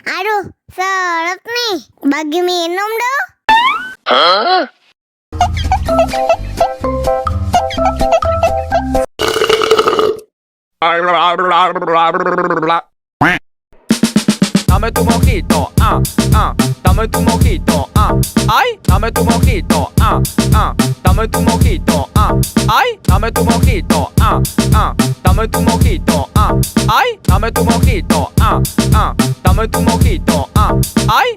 Aduh, seret nih. Bagi minum dong. Dame tu mojito, dame tu mojito, ay, dame tu mojito, dame tu mojito, ay, dame tu mojito, dame tu mojito, ay, dame tu mojito, dame tu mojito, ay.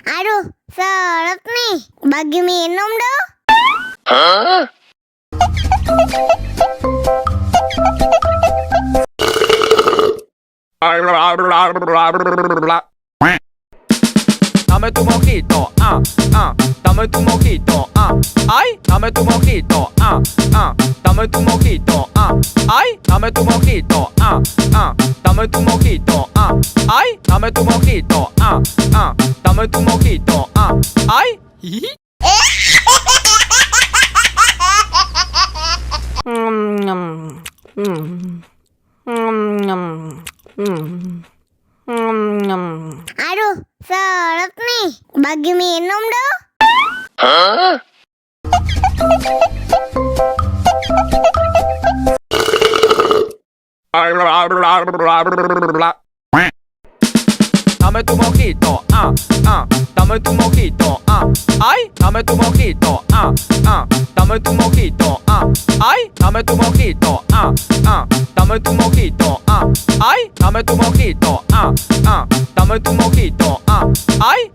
Aduh, seret nih. Bagi minum dong. Dame tu mojito, dame tu mojito, ay, dame tu mojito, dame tu mojito, ay, dame tu mojito, dame tu mojito, ay, dame tu mojito, dame tu mojito, ay. Aduh, seret nih. Bagi minum dong. Dame tu mojito, dame tu mojito, ay, dame tu mojito, dame tu mojito, ay, dame tu mojito, dame tu mojito, ay, dame tu mojito, dame tu mojito, ay.